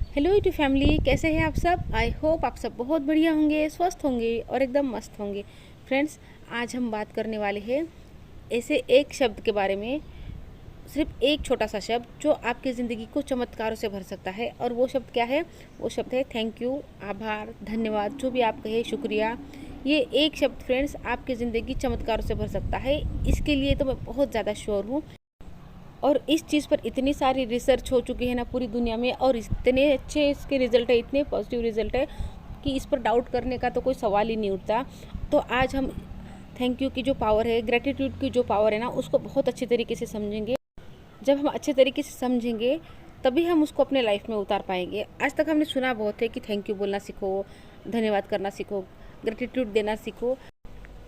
Hello YouTube family, कैसे हैं आप सब। आई होप आप सब बहुत बढ़िया होंगे, स्वस्थ होंगे और एकदम मस्त होंगे। फ्रेंड्स, आज हम बात करने वाले हैं ऐसे एक शब्द के बारे में, सिर्फ एक छोटा सा शब्द जो आपकी ज़िंदगी को चमत्कारों से भर सकता है। और वो शब्द क्या है? वो शब्द है थैंक यू, आभार, धन्यवाद, जो भी आप कहे, शुक्रिया। ये एक शब्द फ्रेंड्स आपकी ज़िंदगी चमत्कारों से भर सकता है। इसके लिए तो मैं बहुत ज़्यादा श्योर हूँ। और इस चीज़ पर इतनी सारी रिसर्च हो चुकी है ना पूरी दुनिया में, और इतने अच्छे इसके रिजल्ट है, इतने पॉजिटिव रिजल्ट है कि इस पर डाउट करने का तो कोई सवाल ही नहीं उठता। तो आज हम थैंक यू की जो पावर है, ग्रेटिट्यूड की जो पावर है ना, उसको बहुत अच्छे तरीके से समझेंगे। जब हम अच्छे तरीके से समझेंगे तभी हम उसको अपने लाइफ में उतार पाएंगे। आज तक हमने सुना बहुत है कि थैंक यू बोलना सीखो, धन्यवाद करना सीखो, ग्रेटिट्यूड देना सीखो,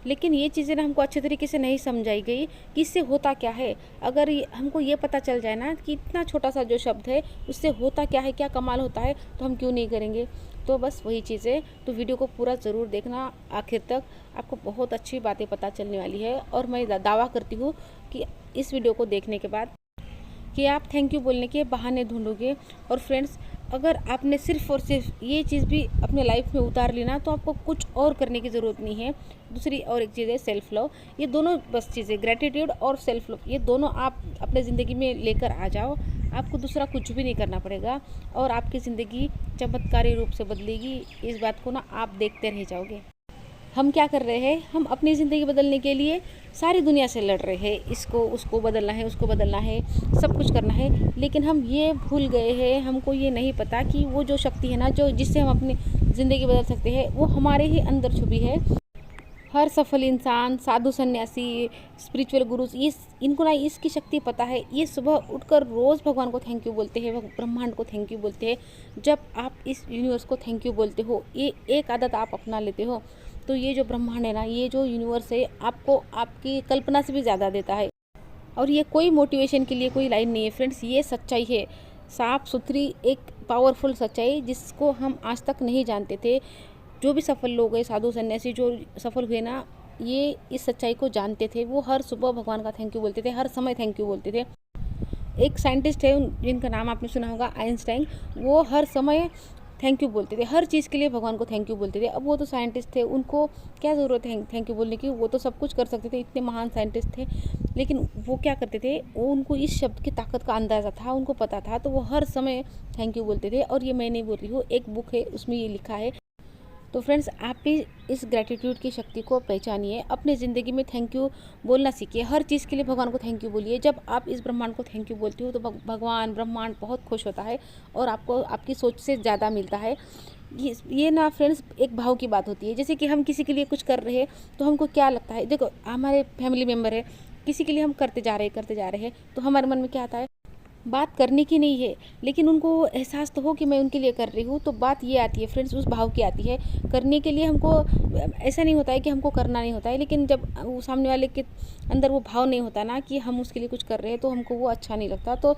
लेकिन ये चीज़ें ना हमको अच्छे तरीके से नहीं समझाई गई कि इससे होता क्या है। अगर हमको ये पता चल जाए ना कि इतना छोटा सा जो शब्द है उससे होता क्या है, क्या कमाल होता है, तो हम क्यों नहीं करेंगे। तो बस वही चीज़ें, तो वीडियो को पूरा ज़रूर देखना आखिर तक, आपको बहुत अच्छी बातें पता चलने वाली है। और मैं दावा करती हूँ कि इस वीडियो को देखने के बाद कि आप थैंक यू बोलने के बहाने ढूंढोगे। और फ्रेंड्स, अगर आपने सिर्फ और सिर्फ ये चीज़ भी अपने लाइफ में उतार ली ना, तो आपको कुछ और करने की ज़रूरत नहीं है। दूसरी और एक चीज़ है सेल्फ लव। ये दोनों बस चीज़ें, ग्रेटिट्यूड और सेल्फ लव, ये दोनों आप अपने ज़िंदगी में लेकर आ जाओ। आपको दूसरा कुछ भी नहीं करना पड़ेगा और आपकी ज़िंदगी चमत्कारी रूप से बदलेगी। इस बात को ना आप देखते रह जाओगे। हम क्या कर रहे हैं? हम अपनी ज़िंदगी बदलने के लिए सारी दुनिया से लड़ रहे हैं। इसको उसको बदलना है, उसको बदलना है, सब कुछ करना है, लेकिन हम ये भूल गए हैं, हमको ये नहीं पता कि वो जो शक्ति है ना, जो जिससे हम अपनी ज़िंदगी बदल सकते हैं, वो हमारे ही अंदर छुपी है। हर सफल इंसान, साधु सन्यासी, स्पिरिचुअल गुरु, इनको ना इसकी शक्ति पता है। ये सुबह उठकर रोज़ भगवान को थैंक यू बोलते हैं, ब्रह्मांड को थैंक यू बोलते हैं। जब आप इस यूनिवर्स को थैंक यू बोलते हो, ये एक आदत आप अपना लेते हो, तो ये जो ब्रह्मांड है ना, ये जो यूनिवर्स है, आपको आपकी कल्पना से भी ज़्यादा देता है। और ये कोई मोटिवेशन के लिए कोई लाइन नहीं है फ्रेंड्स, ये सच्चाई है, साफ सुथरी एक पावरफुल सच्चाई, जिसको हम आज तक नहीं जानते थे। जो भी सफल लोग हैं, साधु सन्यासी जो सफल हुए ना, ये इस सच्चाई को जानते थे। वो हर सुबह भगवान का थैंक यू बोलते थे, हर समय थैंक यू बोलते थे। एक साइंटिस्ट है जिनका नाम आपने सुना होगा, आइंस्टाइन, वो हर समय थैंक यू बोलते थे, हर चीज़ के लिए भगवान को थैंक यू बोलते थे। अब वो तो साइंटिस्ट थे, उनको क्या ज़रूरत है थैंक यू बोलने की, वो तो सब कुछ कर सकते थे, इतने महान साइंटिस्ट थे। लेकिन वो क्या करते थे, वो उनको इस शब्द की ताकत का अंदाज़ा था, उनको पता था, तो वो हर समय थैंक यू बोलते थे। और ये मैं नहीं बोल रही हूँ, एक बुक है उसमें ये लिखा है। तो फ्रेंड्स, आप भी इस ग्रेटिट्यूड की शक्ति को पहचानिए, अपनी ज़िंदगी में थैंक यू बोलना सीखिए। हर चीज़ के लिए भगवान को थैंक यू बोलिए। जब आप इस ब्रह्मांड को थैंक यू बोलते हो तो भगवान ब्रह्मांड बहुत खुश होता है और आपको आपकी सोच से ज़्यादा मिलता है। ये ना फ्रेंड्स, एक भाव की बात होती है। जैसे कि हम किसी के लिए कुछ कर रहे हैं तो हमको क्या लगता है, देखो हमारे फैमिली मेम्बर है, किसी के लिए हम करते जा रहे हैं, तो हमारे मन में क्या आता है, बात करने की नहीं है, लेकिन उनको एहसास तो हो कि मैं उनके लिए कर रही हूँ, तो बात ये आती है फ्रेंड्स, उस भाव की आती है। करने के लिए हमको ऐसा नहीं होता है कि हमको करना नहीं होता है, लेकिन जब वो सामने वाले के अंदर वो भाव नहीं होता ना कि हम उसके लिए कुछ कर रहे हैं, तो हमको वो अच्छा नहीं लगता। तो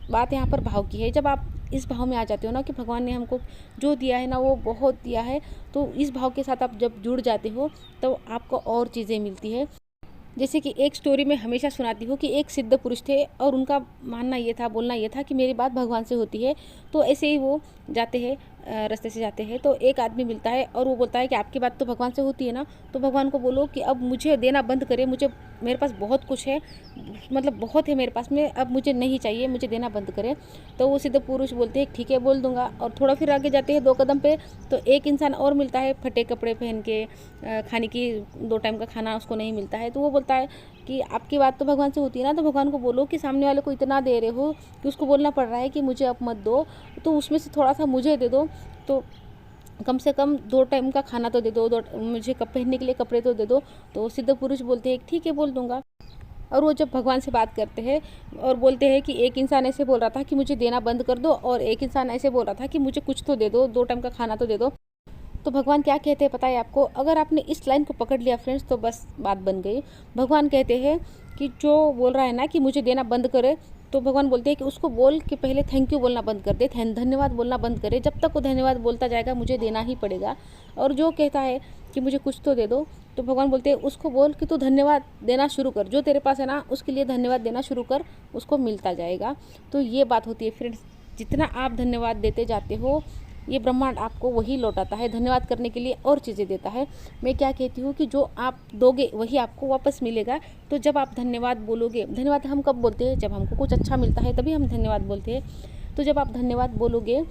बात यहाँ पर भाव की है। जब आप इस भाव में आ जाते हो ना कि भगवान ने हमको जो दिया है ना, वो बहुत दिया है, तो इस भाव के साथ आप जब जुड़ जाते हो तो आपको और चीज़ें मिलती है। जैसे कि एक स्टोरी में हमेशा सुनाती हूँ कि एक सिद्ध पुरुष थे और उनका मानना ये था, बोलना ये था कि मेरी बात भगवान से होती है। तो ऐसे ही वो जाते हैं, रास्ते से जाते हैं, तो एक आदमी मिलता है और वो बोलता है कि आपकी बात तो भगवान से होती है ना, तो भगवान को बोलो कि अब मुझे देना बंद करे, मुझे, मेरे पास बहुत कुछ है, मतलब बहुत है मेरे पास में, अब मुझे नहीं चाहिए, मुझे देना बंद करे। तो वो सिद्ध पुरुष बोलते हैं ठीक है, बोल दूंगा। और थोड़ा फिर आगे जाते हैं 2 कदम पे, तो एक इंसान और मिलता है, फटे कपड़े पहन के, खाने की 2 टाइम का खाना उसको नहीं मिलता है। तो वो बोलता है कि आपकी बात तो भगवान से होती है ना, तो भगवान को बोलो कि सामने वाले को इतना दे रहे हो कि उसको बोलना पड़ रहा है कि मुझे अब मत दो, तो उसमें से थोड़ा सा मुझे दे दो, तो कम से कम 2 टाइम का खाना तो दे दो, मुझे पहनने के लिए कपड़े तो दे दो। तो सिद्ध पुरुष बोलते हैं ठीक है, बोल दूंगा। और वो जब भगवान से बात करते हैं और बोलते हैं कि एक इंसान ऐसे बोल रहा था कि मुझे देना बंद कर दो, और एक इंसान ऐसे बोल रहा था कि मुझे कुछ तो दे दो, 2 टाइम का खाना तो दे दो। तो भगवान क्या कहते हैं पता है आपको? अगर आपने इस लाइन को पकड़ लिया फ्रेंड्स, तो बस बात बन गई। भगवान कहते हैं कि जो बोल रहा है ना कि मुझे देना बंद करे, तो भगवान बोलते हैं कि उसको बोल के पहले थैंक यू बोलना बंद कर दे, धन्यवाद बोलना बंद करे। जब तक वो धन्यवाद बोलता जाएगा, मुझे देना ही पड़ेगा। और जो कहता है कि मुझे कुछ तो दे दो, तो भगवान बोलते हैं उसको बोल कि तू धन्यवाद देना शुरू कर, जो तेरे पास है ना उसके लिए धन्यवाद देना शुरू कर, उसको मिलता जाएगा। तो ये बात होती है फ्रेंड्स, जितना आप धन्यवाद देते जाते हो, ये ब्रह्मांड आपको वही लौटाता है, धन्यवाद करने के लिए और चीज़ें देता है। मैं क्या कहती हूँ कि जो आप दोगे वही आपको वापस मिलेगा। तो जब आप धन्यवाद बोलोगे, धन्यवाद हम कब बोलते हैं? जब हमको कुछ अच्छा मिलता है तभी हम धन्यवाद बोलते हैं। तो जब आप धन्यवाद बोलोगे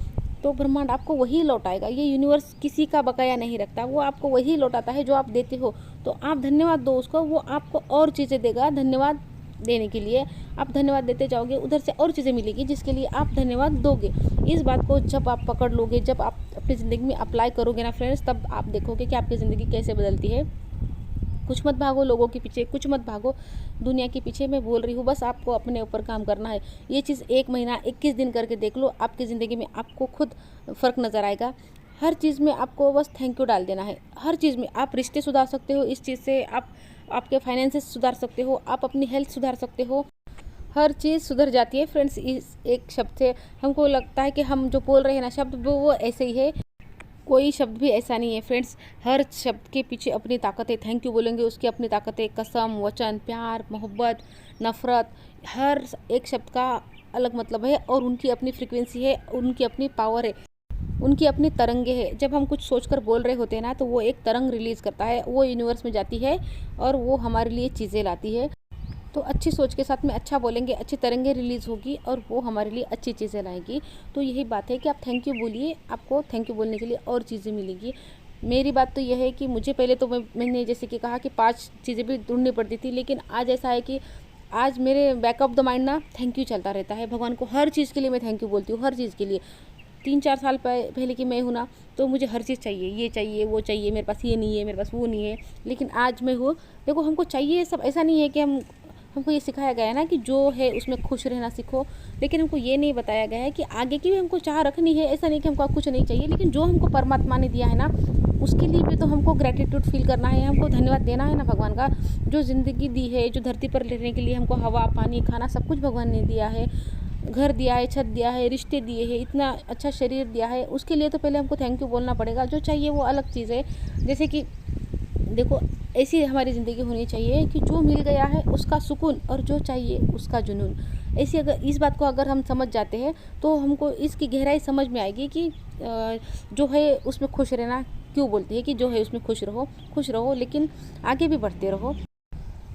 तो ब्रह्मांड आपको वही लौटाएगा। ये यूनिवर्स किसी का बकाया नहीं रखता, वो आपको वही लौटाता है जो आप देते हो। तो आप धन्यवाद दो उसको, वो आपको और चीज़ें देगा। धन्यवाद देने के लिए आप धन्यवाद देते जाओगे, उधर से और चीज़ें मिलेगी जिसके लिए आप धन्यवाद दोगे। इस बात को जब आप पकड़ लोगे, जब आप अपनी ज़िंदगी में अप्लाई करोगे ना फ्रेंड्स, तब आप देखोगे कि आपकी ज़िंदगी कैसे बदलती है। कुछ मत भागो लोगों के पीछे, कुछ मत भागो दुनिया के पीछे। मैं बोल रही हूँ, बस आपको अपने ऊपर काम करना है। ये चीज़ 1 महीना 21 दिन करके देख लो, आपकी ज़िंदगी में आपको खुद फ़र्क नज़र आएगा। हर चीज़ में आपको बस थैंक यू डाल देना है। हर चीज़ में आप रिश्ते सुधार सकते हो, इस चीज़ से आप आपके फाइनेंसेस सुधार सकते हो, आप अपनी हेल्थ सुधार सकते हो। हर चीज़ सुधर जाती है फ्रेंड्स इस एक शब्द से। हमको लगता है कि हम जो बोल रहे हैं ना शब्द, वो ऐसे ही है। कोई शब्द भी ऐसा नहीं है फ्रेंड्स। हर शब्द के पीछे अपनी ताकत है। थैंक यू बोलेंगे उसकी अपनी ताकत है। कसम, वचन, प्यार, मोहब्बत, नफ़रत, हर एक शब्द का अलग मतलब है और उनकी अपनी फ्रीक्वेंसी है, उनकी अपनी पावर है, उनकी अपनी तरंगे हैं। जब हम कुछ सोचकर बोल रहे होते हैं ना, तो वो एक तरंग रिलीज़ करता है, वो यूनिवर्स में जाती है और वो हमारे लिए चीज़ें लाती है। तो अच्छी सोच के साथ में अच्छा बोलेंगे, अच्छी तरंगे रिलीज़ होगी और वो हमारे लिए अच्छी चीज़ें लाएगी। तो यही बात है कि आप थैंक यू बोलिए, आपको थैंक यू बोलने के लिए और चीज़ें मिलेगी। मेरी बात तो यह है कि मुझे पहले तो मैंने जैसे कि कहा कि 5 चीज़ें भी ढूंढनी पड़ती थी, लेकिन आज ऐसा है कि आज मेरे बैक ऑफ द माइंड ना थैंक यू चलता रहता है। भगवान को हर चीज़ के लिए मैं थैंक यू बोलती हूँ, हर चीज़ के लिए। 3-4 साल पहले की मैं हूँ ना, तो मुझे हर चीज़ चाहिए, ये चाहिए, वो चाहिए, मेरे पास ये नहीं है, मेरे पास वो नहीं है। लेकिन आज मैं हूँ, देखो हमको चाहिए सब, ऐसा नहीं है कि हमको ये सिखाया गया है ना कि जो है उसमें खुश रहना सीखो, लेकिन हमको ये नहीं बताया गया है कि आगे की भी हमको चाह रखनी है। ऐसा नहीं कि हमको कुछ नहीं चाहिए, लेकिन जो हमको परमात्मा ने दिया है ना, उसके लिए भी तो हमको ग्रैटिट्यूड फील करना है, हमको धन्यवाद देना है ना भगवान का। जो ज़िंदगी दी है, जो धरती पर रहने के लिए हमको हवा, पानी, खाना सब कुछ भगवान ने दिया है, घर दिया है, छत दिया है, रिश्ते दिए हैं, इतना अच्छा शरीर दिया है, उसके लिए तो पहले हमको थैंक यू बोलना पड़ेगा। जो चाहिए वो अलग चीज़ है। जैसे कि देखो, ऐसी हमारी ज़िंदगी होनी चाहिए कि जो मिल गया है उसका सुकून और जो चाहिए उसका जुनून। ऐसी अगर इस बात को अगर हम समझ जाते हैं तो हमको इसकी गहराई समझ में आएगी कि जो है उसमें खुश रहना क्यों बोलते हैं कि जो है उसमें खुश रहो लेकिन आगे भी बढ़ते रहो।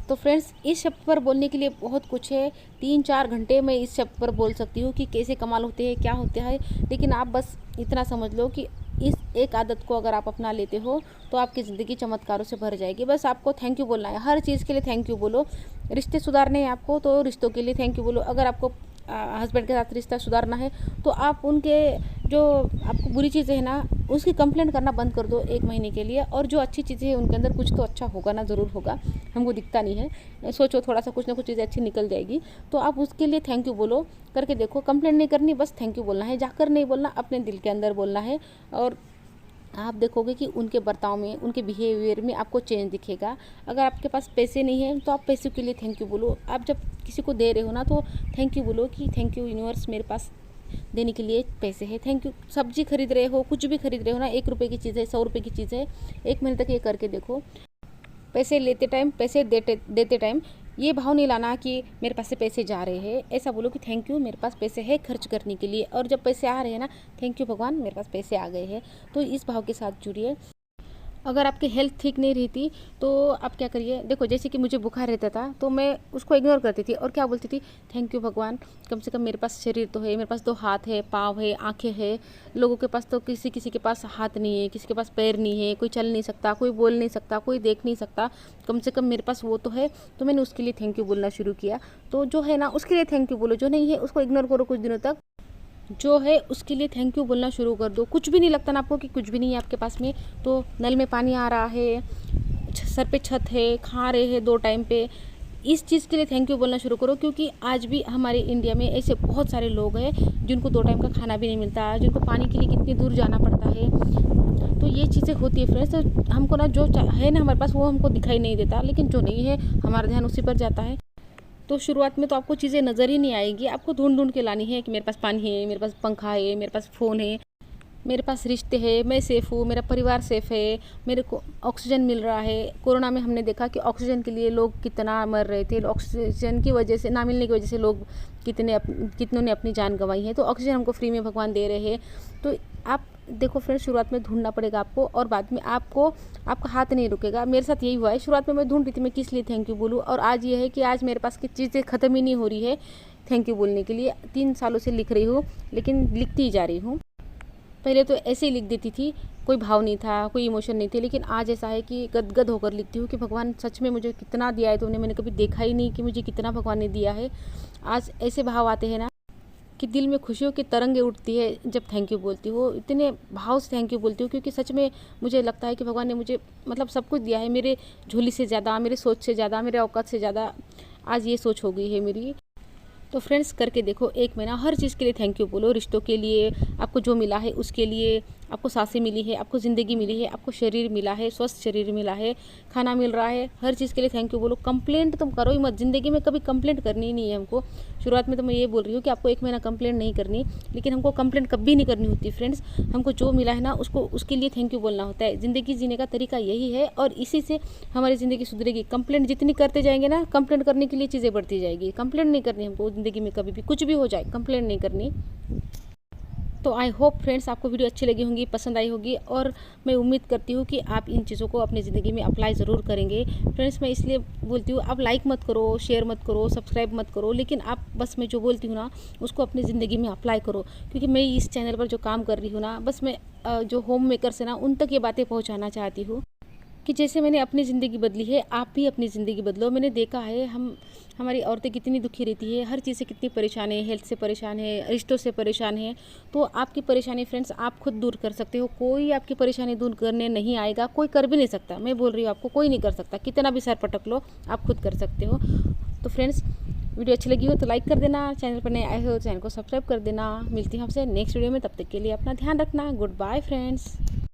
तो फ्रेंड्स, इस शब्द पर बोलने के लिए बहुत कुछ है। 3-4 घंटे मैं इस शब्द पर बोल सकती हूँ कि कैसे कमाल होते हैं, क्या होता है। लेकिन आप बस इतना समझ लो कि इस एक आदत को अगर आप अपना लेते हो तो आपकी ज़िंदगी चमत्कारों से भर जाएगी। बस आपको थैंक यू बोलना है, हर चीज़ के लिए थैंक यू बोलो। रिश्ते सुधारने हैं आपको तो रिश्तों के लिए थैंक यू बोलो। अगर आपको हस्बैंड के साथ रिश्ता सुधारना है तो आप उनके जो आपको बुरी चीज़ें हैं ना, उसकी कंप्लेंट करना बंद कर दो 1 महीने के लिए, और जो अच्छी चीज़ें हैं उनके अंदर कुछ तो अच्छा होगा ना, ज़रूर होगा, हमको दिखता नहीं है। सोचो थोड़ा सा, कुछ ना कुछ चीज़ें अच्छी निकल जाएगी। तो आप उसके लिए थैंक यू बोलो, करके देखो। कंप्लेंट नहीं करनी, बस थैंक यू बोलना है, जाकर नहीं बोलना, अपने दिल के अंदर बोलना है। और आप देखोगे कि उनके बर्ताव में, उनके बिहेवियर में आपको चेंज दिखेगा। अगर आपके पास पैसे नहीं हैं तो आप पैसों के लिए थैंक यू बोलो। आप जब किसी को दे रहे हो ना तो थैंक यू बोलो कि थैंक यू यूनिवर्स, मेरे पास देने के लिए पैसे हैं, थैंक यू। सब्जी खरीद रहे हो, कुछ भी खरीद रहे हो ना, 1 रुपये की चीज़ है, 100 रुपये की चीज़ है, 1 महीने तक ये करके देखो। पैसे लेते टाइम, पैसे देते टाइम ये भाव नहीं लाना कि मेरे पास से पैसे जा रहे हैं। ऐसा बोलो कि थैंक यू, मेरे पास पैसे है खर्च करने के लिए। और जब पैसे आ रहे हैं ना, थैंक यू भगवान, मेरे पास पैसे आ गए हैं। तो इस भाव के साथ जुड़िए। अगर आपकी हेल्थ ठीक नहीं रहती तो आप क्या करिए, देखो जैसे कि मुझे बुखार रहता था तो मैं उसको इग्नोर करती थी और क्या बोलती थी, थैंक यू भगवान, कम से कम मेरे पास शरीर तो है, मेरे पास 2 हाथ है, पाँव है, आंखें है। लोगों के पास तो किसी किसी के पास हाथ नहीं है, किसी के पास पैर नहीं है, कोई चल नहीं सकता, कोई बोल नहीं सकता, कोई देख नहीं सकता, कम से कम मेरे पास वो तो है। तो मैंने उसके लिए थैंक यू बोलना शुरू किया। तो जो है ना उसके लिए थैंक यू बोलो, जो नहीं है उसको इग्नोर करो कुछ दिनों तक। जो है उसके लिए थैंक यू बोलना शुरू कर दो। कुछ भी नहीं लगता ना आपको कि कुछ भी नहीं है आपके पास में, तो नल में पानी आ रहा है, सर पे छत है, खा रहे हैं 2 टाइम पे, इस चीज़ के लिए थैंक यू बोलना शुरू करो। क्योंकि आज भी हमारे इंडिया में ऐसे बहुत सारे लोग हैं जिनको 2 टाइम का खाना भी नहीं मिलता, जिनको पानी के लिए कितनी दूर जाना पड़ता है। तो ये चीज़ें होती है फ्रेंड्स। तो हमको ना जो है ना हमारे पास वो हमको दिखाई नहीं देता, लेकिन जो नहीं है हमारा ध्यान उसी पर जाता है। तो शुरुआत में तो आपको चीज़ें नज़र ही नहीं आएगी, आपको ढूंढ ढूंढ के लानी है कि मेरे पास पानी है, मेरे पास पंखा है, मेरे पास फ़ोन है। मेरे पास रिश्ते हैं, मैं सेफ़ हूँ, मेरा परिवार सेफ़ है, मेरे को ऑक्सीजन मिल रहा है। कोरोना में हमने देखा कि ऑक्सीजन के लिए लोग कितना मर रहे थे, ऑक्सीजन की वजह से, ना मिलने की वजह से लोग कितनों ने अपनी जान गंवाई है। तो ऑक्सीजन हमको फ्री में भगवान दे रहे हैं। तो आप देखो फ्रेंड्स, शुरुआत में ढूंढना पड़ेगा आपको, और बाद में आपका हाथ नहीं रुकेगा। मेरे साथ यही हुआ है। शुरुआत में मैं ढूंढ रही थी मैं किस लिए थैंक यू बोलूँ, और आज ये है कि आज मेरे पास की चीज़ें ख़त्म ही नहीं हो रही है थैंक यू बोलने के लिए। 3 सालों से लिख रही हूँ, लेकिन लिखती ही जा रही हूँ। पहले तो ऐसे ही लिख देती थी, कोई भाव नहीं था, कोई इमोशन नहीं थे, लेकिन आज ऐसा है कि गदगद होकर लिखती हूँ कि भगवान सच में मुझे कितना दिया है तुमने, मैंने कभी देखा ही नहीं कि मुझे कितना भगवान ने दिया है। आज ऐसे भाव आते हैं ना कि दिल में खुशियों की तरंगें उठती है जब थैंक यू बोलती हूँ। इतने भाव से थैंक यू बोलती हूँ क्योंकि सच में मुझे लगता है कि भगवान ने मुझे मतलब सब कुछ दिया है, मेरे झोली से ज़्यादा, मेरे सोच से ज़्यादा, मेरे औकात से ज़्यादा आज ये सोच हो गई है मेरी। तो फ्रेंड्स करके देखो, एक महीना हर चीज़ के लिए थैंक यू बोलो। रिश्तों के लिए, आपको जो मिला है उसके लिए, आपको सांसें मिली है, आपको ज़िंदगी मिली है, आपको शरीर मिला है, स्वस्थ शरीर मिला है, खाना मिल रहा है, हर चीज़ के लिए थैंक यू बोलो। कंप्लेंट तुम करो ही मत, ज़िंदगी में कभी कंप्लेंट करनी ही नहीं है हमको। शुरुआत में तो मैं ये बोल रही हूँ कि आपको एक महीना कंप्लेंट नहीं करनी, लेकिन हमको कंप्लेंट कभी नहीं करनी होती फ्रेंड्स। हमको जो मिला है ना उसको उसके लिए थैंक यू बोलना होता है। ज़िंदगी जीने का तरीका यही है, और इसी से हमारी ज़िंदगी सुधरेगी। कंप्लेंट जितनी करते जाएंगे ना, कंप्लेंट करने के लिए चीज़ें बढ़ती जाएगी। कंप्लेंट नहीं करनी हमको ज़िंदगी में, कभी भी कुछ भी हो जाए कंप्लेंट नहीं करनी। तो आई होप फ्रेंड्स आपको वीडियो अच्छी लगी होंगी, पसंद आई होगी, और मैं उम्मीद करती हूँ कि आप इन चीज़ों को अपनी ज़िंदगी में अप्लाई ज़रूर करेंगे। फ्रेंड्स मैं इसलिए बोलती हूँ, आप लाइक मत करो, शेयर मत करो, सब्सक्राइब मत करो, लेकिन आप बस मैं जो बोलती हूँ ना उसको अपनी ज़िंदगी में अप्लाई करो। क्योंकि मैं इस चैनल पर जो काम कर रही हूँ ना, बस मैं जो होम मेकर्स है ना उन तक ये बातें पहुँचाना चाहती हूँ कि जैसे मैंने अपनी ज़िंदगी बदली है, आप भी अपनी ज़िंदगी बदलो। मैंने देखा है हमारी औरतें कितनी दुखी रहती है, हर चीज़ से कितनी परेशान है, हेल्थ से परेशान है, रिश्तों से परेशान है। तो आपकी परेशानी फ्रेंड्स आप खुद दूर कर सकते हो। कोई आपकी परेशानी दूर करने नहीं आएगा, कोई कर भी नहीं सकता। मैं बोल रही हूँ आपको, कोई नहीं कर सकता। कितना भी सर पटक लो, आप खुद कर सकते हो। तो फ्रेंड्स वीडियो अच्छी लगी हो तो लाइक कर देना, चैनल पर नए आए हो चैनल को सब्सक्राइब कर देना। मिलती हूँ आपसे नेक्स्ट वीडियो में, तब तक के लिए अपना ध्यान रखना। Good bye friends.